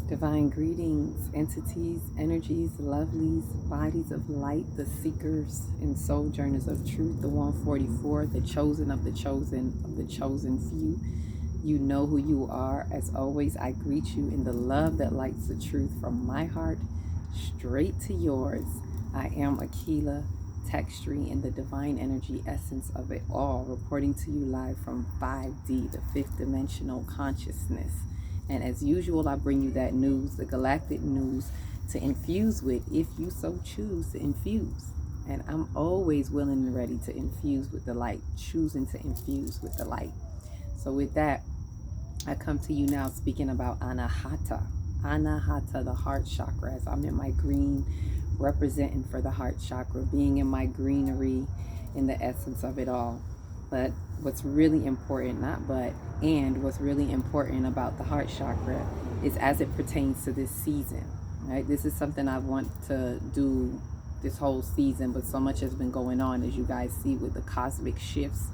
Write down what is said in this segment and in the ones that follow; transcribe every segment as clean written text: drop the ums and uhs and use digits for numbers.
Divine greetings, entities, energies, lovelies, bodies of light, the seekers and sojourners of truth, the 144, the chosen of the chosen few. You know who you are. As always, I greet you in the love that lights the truth from my heart straight to yours. I am Aquila, texturing in the divine energy essence of it all, reporting to you live from 5D, the fifth dimensional consciousness. And as usual, I bring you that news, the galactic news, to infuse with if you so choose to infuse. And I'm always willing and ready to infuse with the light, choosing to infuse with the light. So with that, I come to you now speaking about ANAHATA. ANAHATA, the heart chakra, as I'm in my green, representing for the heart chakra, being in my greenery in the essence of it all. But what's really important, what's really important about the heart chakra is as it pertains to this season, right? This is something I want to do this whole season, but so much has been going on, as you guys see, with the cosmic shifts,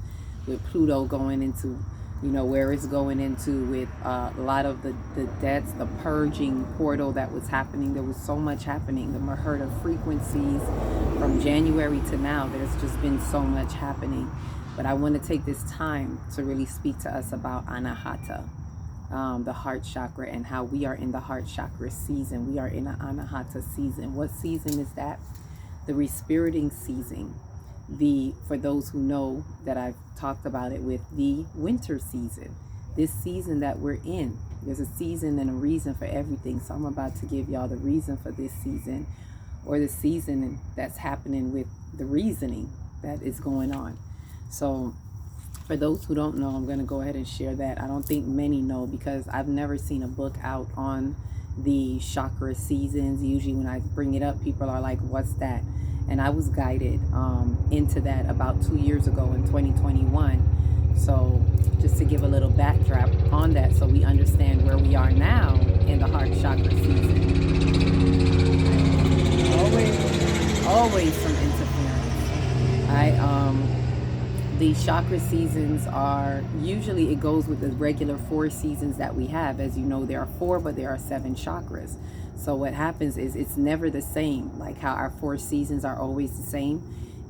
with Pluto going into, where it's going into, with a lot of the deaths, the purging portal that was happening. There was so much happening. The Mahurta frequencies from January to now, there's just been so much happening. But I want to take this time to really speak to us about ANAHATA, the heart chakra, and how we are in the heart chakra season. We are in an ANAHATA season. What season is that? The ReSpiriting season. For those who know that I've talked about it, with the winter season. This season that we're in, there's a season and a reason for everything. So I'm about to give y'all the reason for this season, or the season that's happening with the reasoning that is going on. So for those who don't know, I'm going to go ahead and share that. I don't think many know, because I've never seen a book out on the chakra seasons. Usually when I bring it up, people are like, what's that? And I was guided into that about 2 years ago in 2021. So just to give a little backdrop on that, so we understand where we are now in the heart chakra season. Always some interference. The chakra seasons are, usually it goes with the regular 4 seasons that we have. As you know, there are 4, but there are 7 chakras. So what happens is it's never the same, like how our 4 seasons are always the same.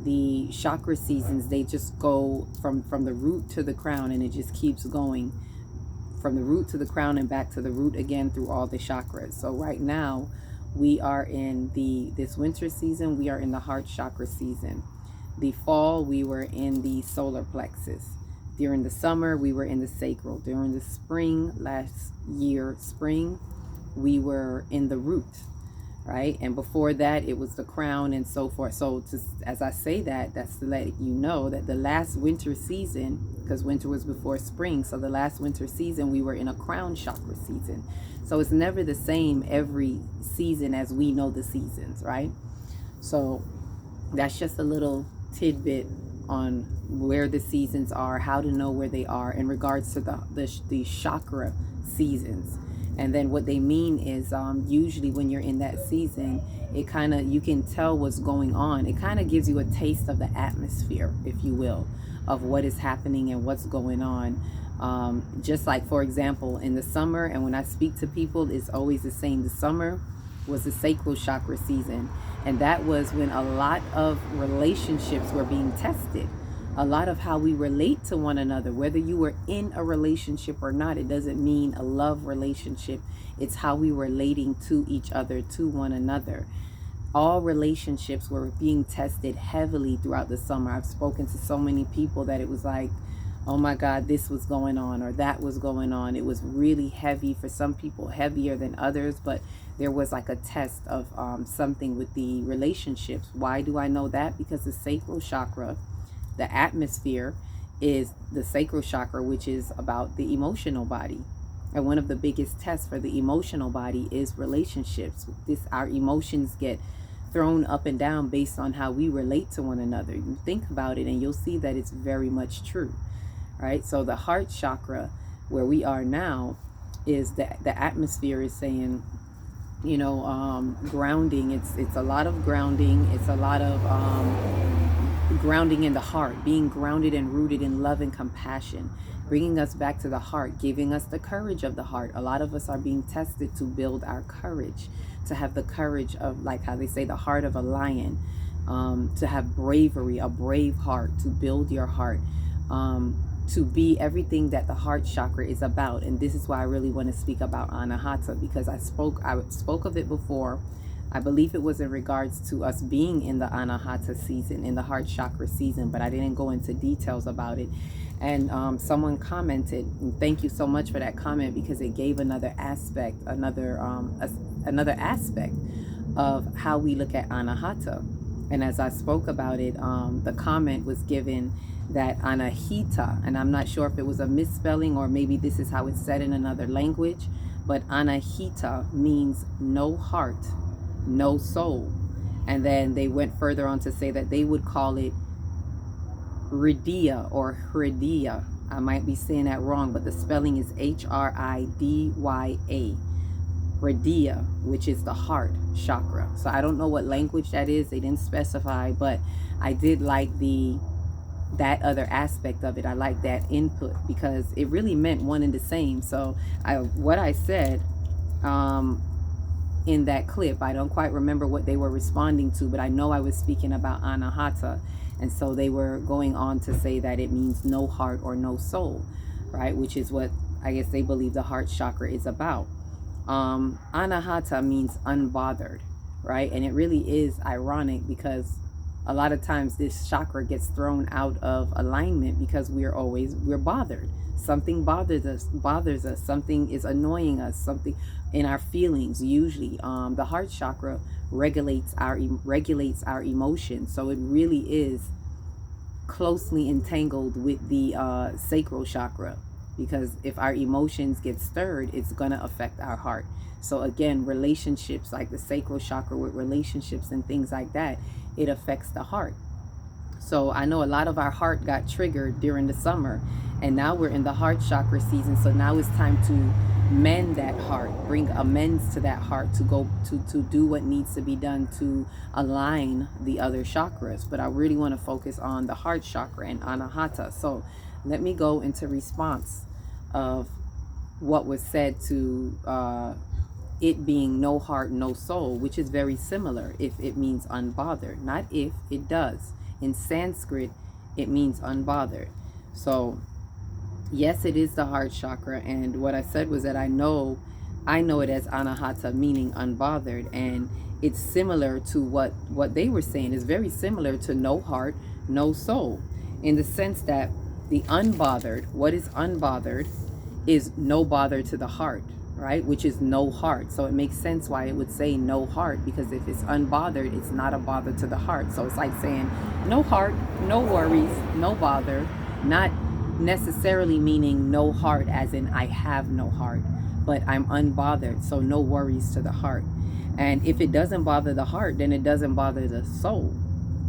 The chakra seasons, they just go from the root to the crown, and it just keeps going from the root to the crown and back to the root again through all the chakras. So right now we are in this winter season, we are in the heart chakra season. The fall, we were in the solar plexus. During the summer, we were in the sacral. During the spring, last year, spring, we were in the root, right? And before that, it was the crown and so forth. So as I say that, that's to let you know that the last winter season, because winter was before spring, so the last winter season, we were in a crown chakra season. So it's never the same every season as we know the seasons, right? So that's just a little tidbit on where the seasons are, how to know where they are in regards to the chakra seasons. And then what they mean is usually when you're in that season, it kind of, you can tell what's going on. It kind of gives you a taste of the atmosphere, if you will, of what is happening and what's going on. Just like, for example, in the summer, and when I speak to people, it's always the same. The summer was the sacral chakra season, and that was when a lot of relationships were being tested. A lot of how we relate to one another, whether you were in a relationship or not, it doesn't mean a love relationship. It's how we were relating to each other, to one another. All relationships were being tested heavily throughout the summer. I've spoken to so many people that it was like, oh my God, this was going on or that was going on. It was really heavy for some people, heavier than others, but there was like a test of something with the relationships. Why do I know that? Because the sacral chakra, the atmosphere, is the sacral chakra, which is about the emotional body. And one of the biggest tests for the emotional body is relationships. Our emotions get thrown up and down based on how we relate to one another. You think about it and you'll see that it's very much true, right? So the heart chakra, where we are now, is the atmosphere is saying, grounding. It's a lot of grounding. It's a lot of grounding in the heart, being grounded and rooted in love and compassion, bringing us back to the heart, giving us the courage of the heart. A lot of us are being tested to build our courage, to have the courage of, like how they say, the heart of a lion, to have bravery, a brave heart, to build your heart, to be everything that the heart chakra is about. And this is why I really want to speak about ANAHATA, because I spoke of it before. I believe it was in regards to us being in the ANAHATA season, in the heart chakra season, but I didn't go into details about it. And someone commented, and thank you so much for that comment, because it gave another aspect, another aspect of how we look at ANAHATA. And as I spoke about it, the comment was given that ANAHITA, and I'm not sure if it was a misspelling or maybe this is how it's said in another language, but ANAHITA means no heart, no soul. And then they went further on to say that they would call it Hridaya or Hridaya. I might be saying that wrong, but the spelling is Hridya, Hridaya, which is the heart chakra. So I don't know what language that is. They didn't specify, but I did like that other aspect of it. I like that input because it really meant one and the same. So what I said in that clip, I don't quite remember what they were responding to, but I know I was speaking about ANAHATA, and so they were going on to say that it means no heart or no soul, right? Which is what I guess they believe the heart chakra is about. ANAHATA means unbothered, right? And it really is ironic because a lot of times this chakra gets thrown out of alignment because we're bothered. Something bothers us. Something is annoying us. Something in our feelings. Usually, the heart chakra regulates our emotions. So it really is closely entangled with the sacral chakra, because if our emotions get stirred, it's going to affect our heart. So again, relationships, like the sacral chakra with relationships and things like that, it affects the heart. So I know a lot of our heart got triggered during the summer, and now we're in the heart chakra season. So now it's time to mend that heart, bring amends to that heart, to go to do what needs to be done to align the other chakras. But I really want to focus on the heart chakra and ANAHATA. So let me go into response of what was said to it being no heart, no soul, which is very similar. If it means unbothered, not if, it does. In Sanskrit, it means unbothered. So yes, it is the heart chakra. And what I said was that I know it as ANAHATA, meaning unbothered. And it's similar to what they were saying. It's very similar to no heart, no soul, in the sense that the unbothered, what is unbothered, is no bother to the heart, right? Which is no heart. So it makes sense why it would say no heart, because if it's unbothered, it's not a bother to the heart. So it's like saying no heart, no worries, no bother, not necessarily meaning no heart as in I have no heart, but I'm unbothered, so no worries to the heart. And if it doesn't bother the heart, then it doesn't bother the soul,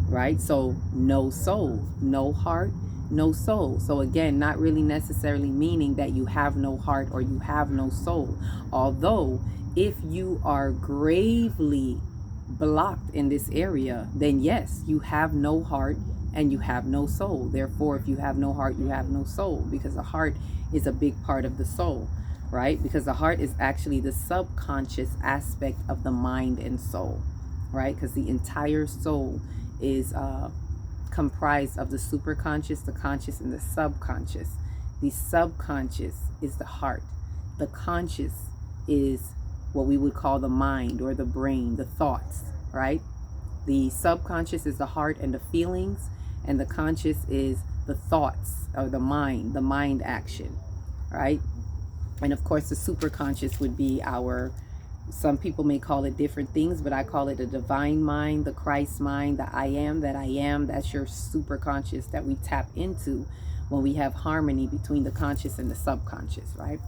right? So no soul, no heart, no soul. So again, not really necessarily meaning that you have no heart or you have no soul. Although if you are gravely blocked in this area, then yes, you have no heart and you have no soul. Therefore, if you have no heart, you have no soul, because the heart is a big part of the soul, right? Because the heart is actually the subconscious aspect of the mind and soul, right? Because the entire soul is comprised of the superconscious, the conscious, and the subconscious. The subconscious is the heart. The conscious is what we would call the mind or the brain, the thoughts, right? The subconscious is the heart and the feelings, and the conscious is the thoughts or the mind action, right? And of course, the superconscious would be some people may call it different things, but I call it the divine mind, the Christ mind, the I am that I am. That's your superconscious that we tap into when we have harmony between the conscious and the subconscious, right?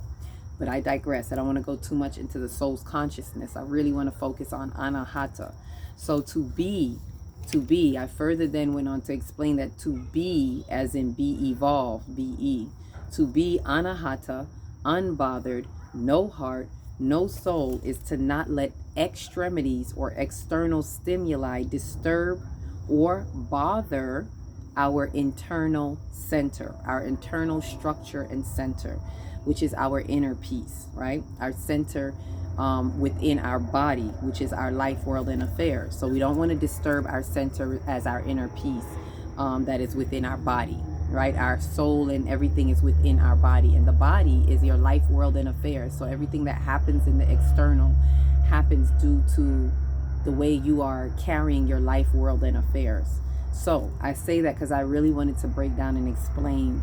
But I digress. I don't want to go too much into the soul's consciousness. I really want to focus on ANAHATA. So to be, I further then went on to explain that to be, as in be evolved, be, to be ANAHATA, unbothered, no heart, no soul, is to not let extremities or external stimuli disturb or bother our internal center, our internal structure and center, which is our inner peace, right? Our center within our body, which is our life, world, and affairs. So we don't want to disturb our center as our inner peace that is within our body, right? Our soul and everything is within our body, and the body is your life, world, and affairs. So everything that happens in the external happens due to the way you are carrying your life, world, and affairs. So I say that because I really wanted to break down and explain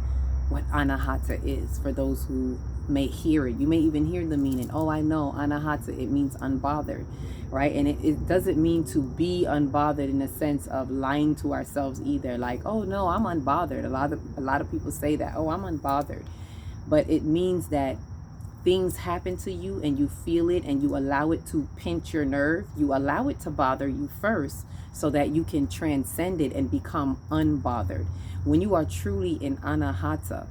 what ANAHATA is for those who may hear it. You may even hear the meaning. Oh, I know ANAHATA, it means unbothered, right? And it doesn't mean to be unbothered in the sense of lying to ourselves either. Like, oh no, I'm unbothered. A lot of people say that. Oh, I'm unbothered. But it means that things happen to you and you feel it and you allow it to pinch your nerve. You allow it to bother you first so that you can transcend it and become unbothered. When you are truly in ANAHATA,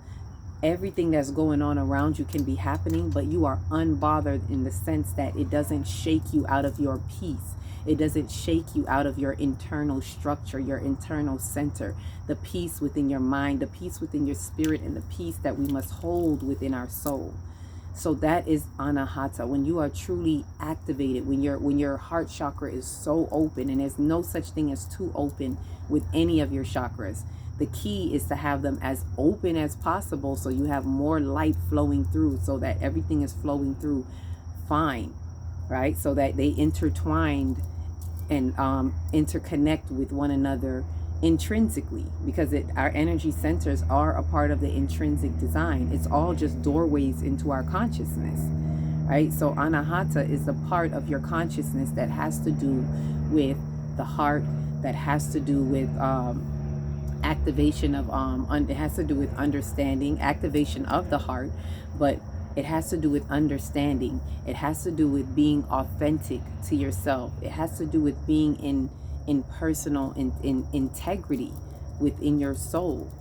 everything that's going on around you can be happening, but you are unbothered in the sense that it doesn't shake you out of your peace. It doesn't shake you out of your internal structure, your internal center, the peace within your mind, the peace within your spirit, and the peace that we must hold within our soul. So that is ANAHATA. When you are truly activated, when your heart chakra is so open, and there's no such thing as too open with any of your chakras. The key is to have them as open as possible so you have more light flowing through, so that everything is flowing through fine, right? So that they intertwined and interconnect with one another intrinsically, because our energy centers are a part of the intrinsic design. It's all just doorways into our consciousness, right? So ANAHATA is the part of your consciousness that has to do with the heart, that has to do with activation of it has to do with understanding, activation of the heart, but it has to do with understanding. It has to do with being authentic to yourself. It has to do with being in personal in integrity within your soul,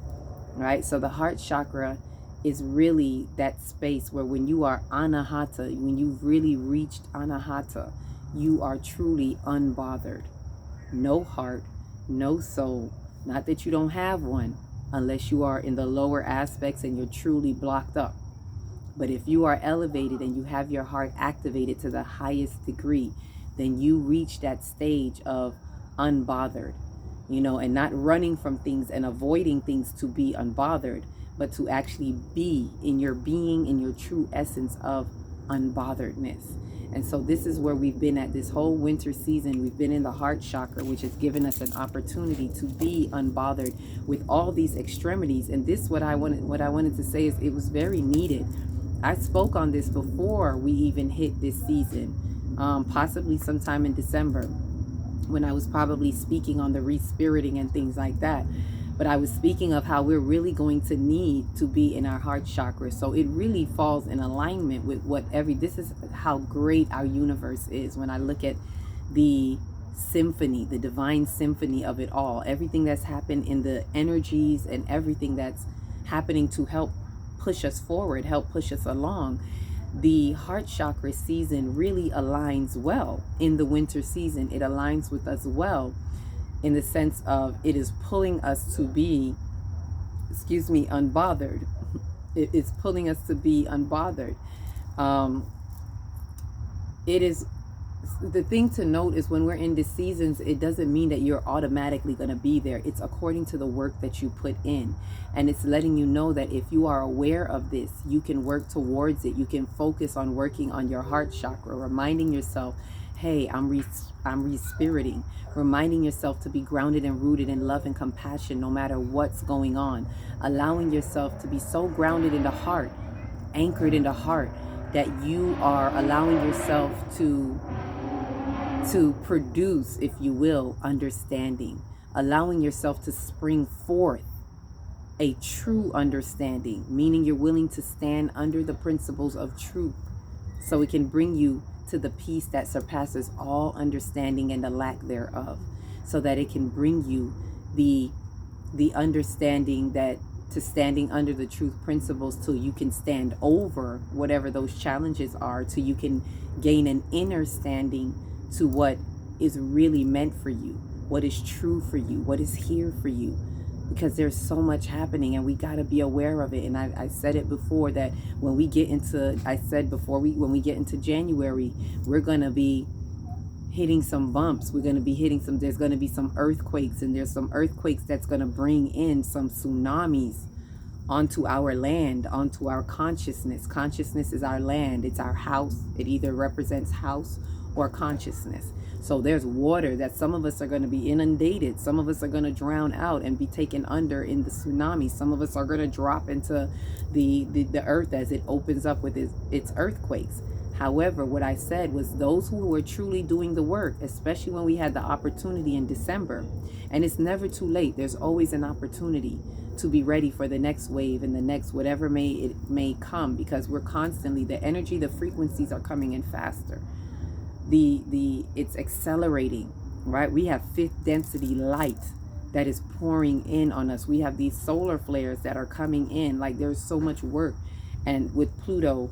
right? So the heart chakra is really that space where when you are ANAHATA, when you've really reached ANAHATA, you are truly unbothered. No heart, no soul. Not that you don't have one, unless you are in the lower aspects and you're truly blocked up. But if you are elevated and you have your heart activated to the highest degree, then you reach that stage of unbothered, and not running from things and avoiding things to be unbothered, but to actually be in your being, in your true essence of unbotheredness. And so this is where we've been at this whole winter season. We've been in the heart chakra, which has given us an opportunity to be unbothered with all these extremities. And this, what I wanted to say is, it was very needed. I spoke on this before we even hit this season, possibly sometime in December, when I was probably speaking on the ReSpiriting and things like that. But I was speaking of how we're really going to need to be in our heart chakra. So it really falls in alignment with this is how great our universe is. When I look at the symphony, the divine symphony of it all, everything that's happened in the energies and everything that's happening to help push us forward, help push us along. The heart chakra season really aligns well in the winter season. It aligns with us well in the sense of it is pulling us to be, unbothered. It's pulling us to be unbothered. It is, the thing to note is, when we're in the seasons, it doesn't mean that you're automatically going to be there. It's according to the work that you put in. And it's letting you know that if you are aware of this, you can work towards it. You can focus on working on your heart chakra, reminding yourself, hey, I'm ReSpiriting. Reminding yourself to be grounded and rooted in love and compassion no matter what's going on. Allowing yourself to be so grounded in the heart, anchored in the heart, that you are allowing yourself to produce, if you will, understanding. Allowing yourself to spring forth a true understanding, meaning you're willing to stand under the principles of truth so it can bring you to the peace that surpasses all understanding and the lack thereof, so that it can bring you the understanding that to standing under the truth principles, till you can stand over whatever those challenges are, till you can gain an inner standing to what is really meant for you, what is true for you, what is here for you. because there's so much happening and we got to be aware of it. And I said it before that when we get into, when we get into January, we're going to be hitting some bumps. We're going to be hitting there's going to be some earthquakes, and there's some earthquakes that's going to bring in some tsunamis onto our land, onto our consciousness. Consciousness is our land. It's our house. It either represents house or consciousness. So there's water that some of us are going to be inundated. Some of us are going to drown out and be taken under in the tsunami. Some of us are going to drop into the earth as it opens up with its earthquakes. However, what I said was those who were truly doing the work, especially when we had the opportunity in December, and it's never too late. There's always an opportunity to be ready for the next wave and the next whatever it may come, because we're constantly, the energy, the frequencies are coming in faster. It's accelerating, right? We have fifth density light that is pouring in on us. We have these solar flares that are coming in. Like, there's so much work. And with Pluto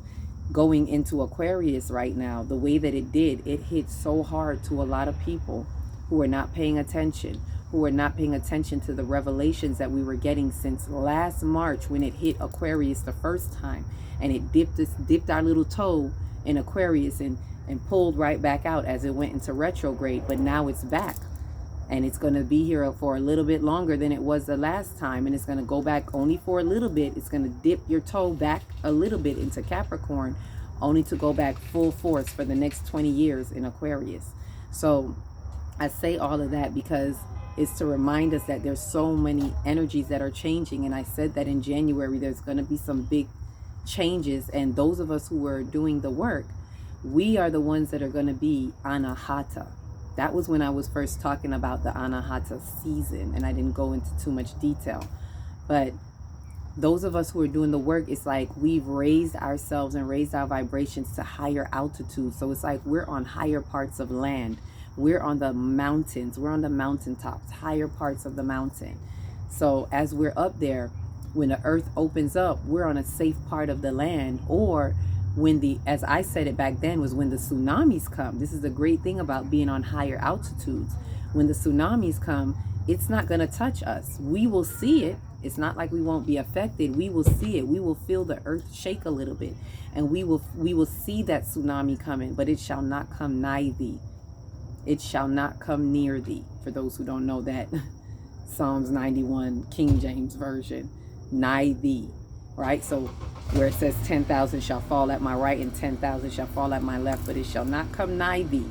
going into Aquarius right now, the way that it hit so hard to a lot of people who are not paying attention, to the revelations that we were getting since last March when it hit Aquarius the first time, and it dipped our little toe in Aquarius and pulled right back out as it went into retrograde. But now it's back, and it's going to be here for a little bit longer than it was the last time, and it's going to go back only for a little bit. It's going to dip your toe back a little bit into Capricorn, only to go back full force for the next 20 years in Aquarius. So I say all of that because it's to remind us that there's so many energies that are changing. And I said that in January there's going to be some big changes, and those of us who are doing the work, we are the ones that are going to be ANAHATA. That was when I was first talking about the ANAHATA season, and I didn't go into too much detail. But those of us who are doing the work, it's like we've raised ourselves and raised our vibrations to higher altitudes. So it's like we're on higher parts of land. We're on the mountains. We're on the mountaintops, higher parts of the mountain. So as we're up there, when the earth opens up, we're on a safe part of the land. Or when as I said it back then, was when the tsunamis come. This is the great thing about being on higher altitudes. When the tsunamis come, it's not going to touch us. We will see it. It's not like we won't be affected. We will see it. We will feel the earth shake a little bit, and we will see that tsunami coming, but it shall not come nigh thee. It shall not come near thee. For those who don't know that, Psalms 91, King James Version, nigh thee, right? So where it says 10,000 shall fall at my right and 10,000 shall fall at my left, but it shall not come nigh thee.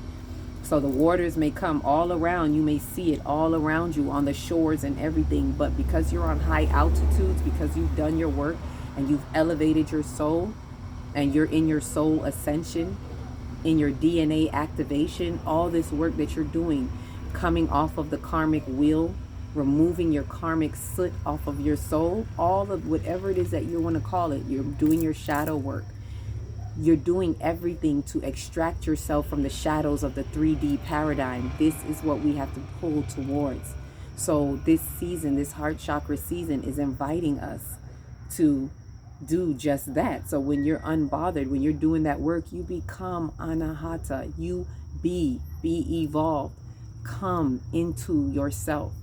So the waters may come all around. You may see it all around you on the shores and everything. But because you're on high altitudes, because you've done your work and you've elevated your soul, and you're in your soul ascension, in your DNA activation, all this work that you're doing, coming off of the karmic wheel, removing your karmic soot off of your soul, all of whatever it is that you want to call it, you're doing your shadow work. You're doing everything to extract yourself from the shadows of the 3D paradigm. This is what we have to pull towards. So this season, this heart chakra season, is inviting us to do just that. So when you're unbothered, when you're doing that work, you become ANAHATA. You be evolved. Come into yourself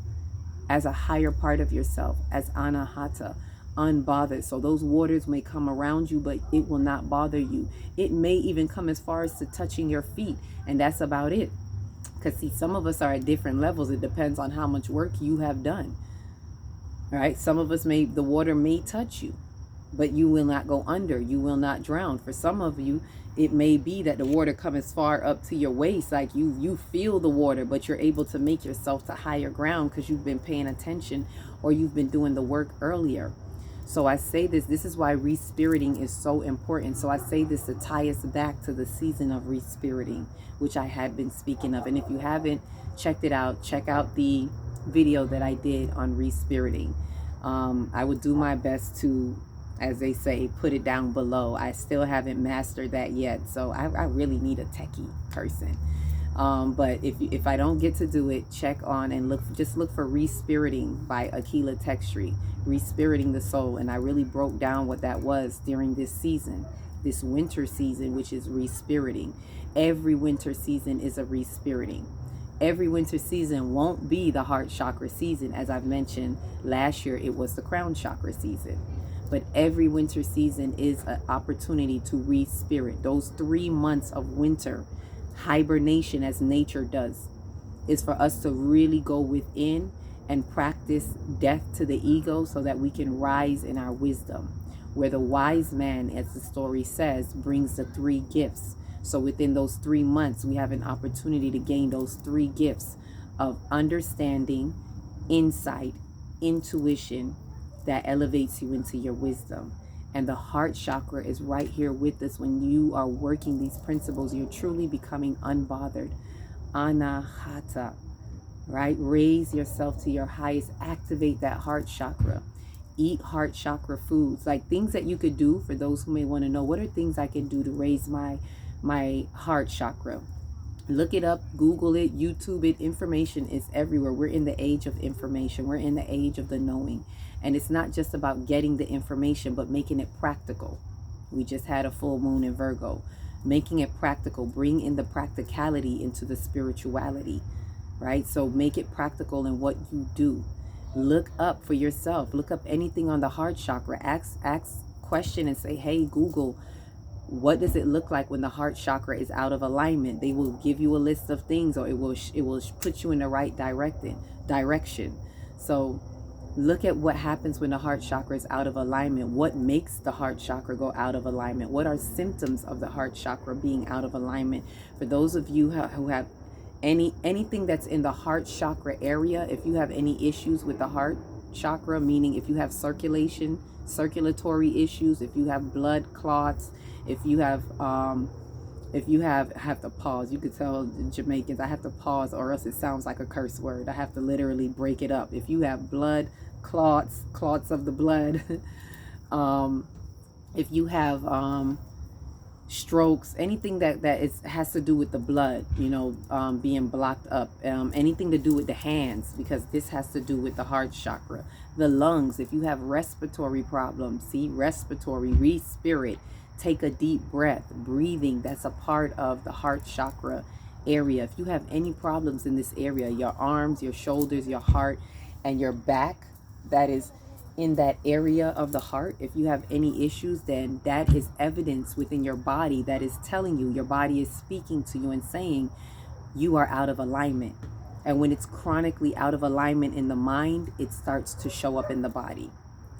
as a higher part of yourself, as ANAHATA, unbothered. So those waters may come around you, but it will not bother you. It may even come as far as to touching your feet, and that's about it. Because see, some of us are at different levels. It depends on how much work you have done. All right, some of us the water may touch you, but you will not go under. You will not drown. For some of you, it may be that the water comes as far up to your waist, like you feel the water, but you're able to make yourself to higher ground because you've been paying attention or you've been doing the work earlier. So I say this is why re-spiriting is so important. So I say this to tie us back to the season of re-spiriting, which I had been speaking of. And if you haven't checked it out, check out the video that I did on re-spiriting. I would do my best to, as they say, put it down below. I still haven't mastered that yet. So I really need a techie person. But if I don't get to do it, check on and just look for Re-Spiriting by Akila Textry, Re-Spiriting the Soul. And I really broke down what that was during this season, this winter season, which is re-spiriting. Every winter season is a re-spiriting. Every winter season won't be the heart chakra season. As I've mentioned, last year it was the crown chakra season. But every winter season is an opportunity to ReSpirit. Those 3 months of winter, hibernation as nature does, is for us to really go within and practice death to the ego so that we can rise in our wisdom. Where the wise man, as the story says, brings the 3 gifts. So within those 3 months, we have an opportunity to gain those 3 gifts of understanding, insight, intuition that elevates you into your wisdom. And the heart chakra is right here with us. When you are working these principles, you're truly becoming unbothered. ANAHATA, right? Raise yourself to your highest. Activate that heart chakra. Eat heart chakra foods, like things that you could do. For those who may want to know, what are things I can do to raise my heart chakra? Look it up, Google it, YouTube it. Information is everywhere. We're in the age of information. We're in the age of the knowing. And it's not just about getting the information, but making it practical. We just had a full moon in Virgo. Making it practical. Bring in the practicality into the spirituality, right? So make it practical in what you do. Look up for yourself. Look up anything on the heart chakra. Ask question and say, hey, Google, what does it look like when the heart chakra is out of alignment? They will give you a list of things, or it will put you in the right direction. So look at what happens when the heart chakra is out of alignment. What makes the heart chakra go out of alignment? What are symptoms of the heart chakra being out of alignment? For those of you who have anything that's in the heart chakra area, if you have any issues with the heart chakra, meaning if you have circulatory issues, if you have blood clots, if you have have to pause. You could tell Jamaicans, I have to pause or else it sounds like a curse word. I have to literally break it up. If you have blood clots of the blood, if you have strokes, anything that has to do with the blood, being blocked up, anything to do with the hands, because this has to do with the heart chakra. The lungs, if you have respiratory problems, respiratory, ReSpirit. Take a deep breath. Breathing, that's a part of the heart chakra area. If you have any problems in this area, your arms, your shoulders, your heart, and your back, that is in that area of the heart, if you have any issues, then that is evidence within your body that is telling you, your body is speaking to you and saying you are out of alignment. And when it's chronically out of alignment in the mind, it starts to show up in the body,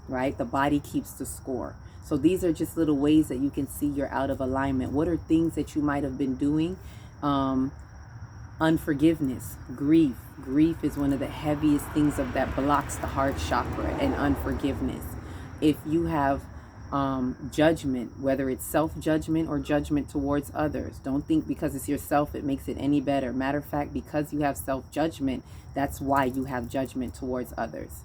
right? The body keeps the score. So these are just little ways that you can see you're out of alignment. What are things that you might have been doing? Unforgiveness, grief. Grief is one of the heaviest things that blocks the heart chakra, and unforgiveness. If you have judgment, whether it's self-judgment or judgment towards others, don't think because it's yourself it makes it any better. Matter of fact, because you have self-judgment, that's why you have judgment towards others.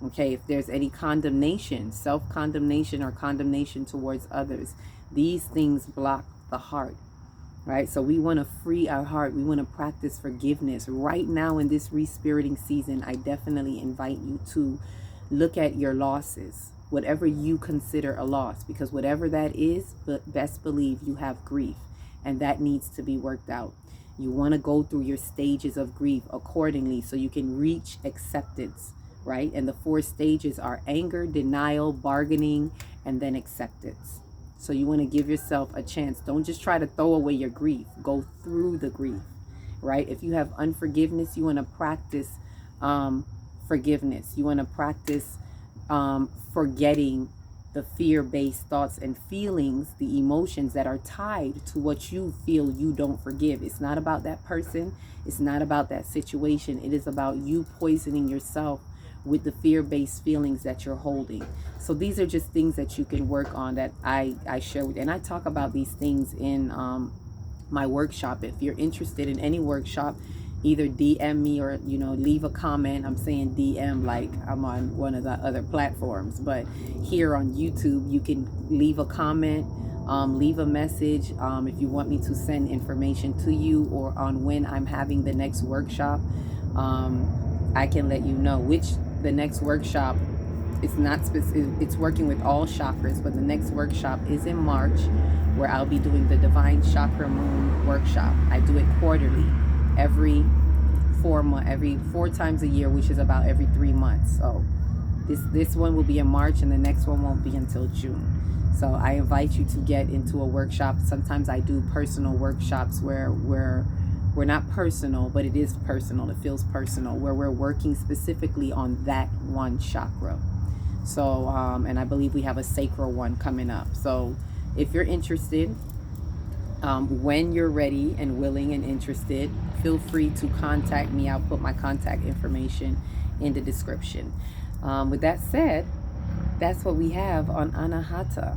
Okay, if there's any condemnation, self-condemnation or condemnation towards others, these things block the heart, right? So we want to free our heart. We want to practice forgiveness. Right now in this ReSpiriting season, I definitely invite you to look at your losses, whatever you consider a loss, because whatever that is, but best believe you have grief, and that needs to be worked out. You want to go through your stages of grief accordingly so you can reach acceptance. Right? And the 4 stages are anger, denial, bargaining, and then acceptance. So you want to give yourself a chance. Don't just try to throw away your grief. Go through the grief, right? If you have unforgiveness, you want to practice forgiveness. You want to practice forgetting the fear-based thoughts and feelings, the emotions that are tied to what you feel you don't forgive. It's not about that person. It's not about that situation. It is about you poisoning yourself with the fear-based feelings that you're holding. So these are just things that you can work on that I share with you. And I talk about these things in my workshop. If you're interested in any workshop, either DM me or leave a comment. I'm saying DM like I'm on one of the other platforms, but here on YouTube you can leave a comment, leave a message if you want me to send information to you, or on when I'm having the next workshop. I can let you know which the next workshop. It's not specific, it's working with all chakras, but the next workshop is in March, where I'll be doing the Divine Chakra Moon workshop. I do it quarterly. Every every 4 times a year, which is about every 3 months. So this one will be in March, and the next one won't be until June. So I invite you to get into a workshop. Sometimes I do personal workshops where we're not personal, but it is personal. It feels personal, where we're working specifically on that one chakra. So, and I believe we have a sacral one coming up. So if you're interested, when you're ready and willing and interested, feel free to contact me. I'll put my contact information in the description. With that said, that's what we have on ANAHATA.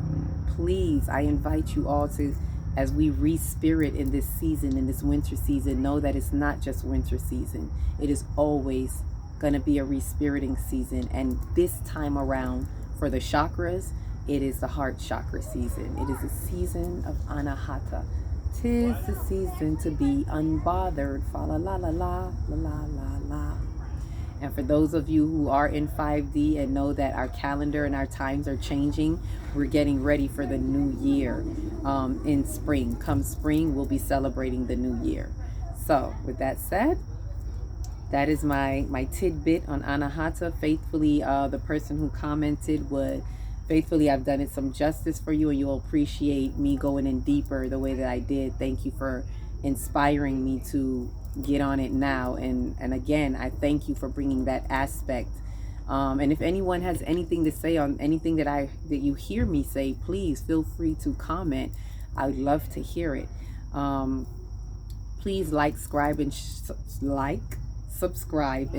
Please, I invite you all to, as we ReSpirit in this season, in this winter season, know that it's not just winter season. It is always going to be a ReSpiriting season. And this time around, for the chakras, it is the heart chakra season. It is a season of ANAHATA. 'Tis the season to be unbothered. Fa la la la la la la la la. And for those of you who are in 5D and know that our calendar and our times are changing, we're getting ready for the new year in spring. Come spring, we'll be celebrating the new year. So with that said, that is my tidbit on ANAHATA. Faithfully, the person who commented would, faithfully, I've done it some justice for you, and you'll appreciate me going in deeper the way that I did. Thank you for inspiring me to get on it now. And again, I thank you for bringing that aspect. And if anyone has anything to say on anything that you hear me say, please feel free to comment. I would love to hear it. Please subscribe and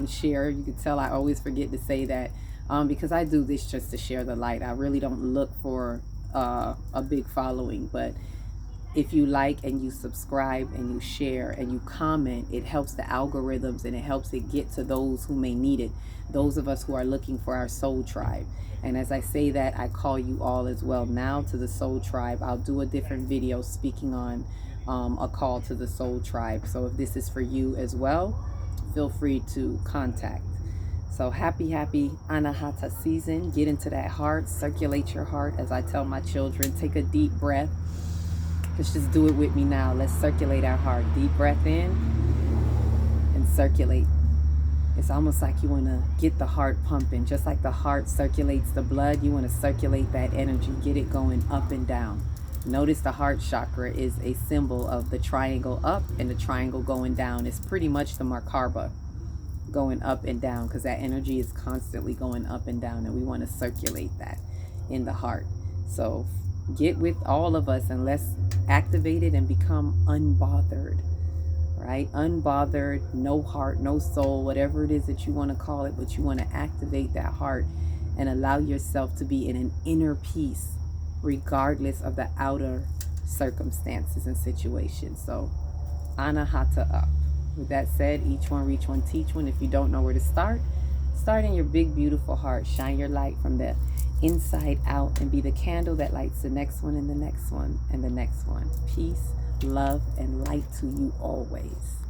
share. You can tell I always forget to say that, because I do this just to share the light. I really don't look for a big following, but if you like and you subscribe and you share and you comment, it helps the algorithms, and it helps it get to those who may need it, those of us who are looking for our soul tribe. And as I say that, I call you all as well now to the soul tribe. I'll do a different video speaking on a call to the soul tribe. So if this is for you as well, feel free to contact. So happy ANAHATA season. Get into that heart, circulate your heart. As I tell my children, take a deep breath. Let's just do it with me now. Let's circulate our heart. Deep breath in and circulate. It's almost like you want to get the heart pumping. Just like the heart circulates the blood, you want to circulate that energy, get it going up and down. Notice the heart chakra is a symbol of the triangle up and the triangle going down. It's pretty much the Merkaba, going up and down, because that energy is constantly going up and down, and we want to circulate that in the heart. So get with all of us and let's activate it and become unbothered, right? Unbothered, no heart, no soul, whatever it is that you want to call it, but you want to activate that heart and allow yourself to be in an inner peace regardless of the outer circumstances and situations. So ANAHATA up. With that said, each one reach one, teach one. If you don't know where to start in your big beautiful heart. Shine your light from the inside out and be the candle that lights the next one and the next one and the next one. Peace, love, and light to you always.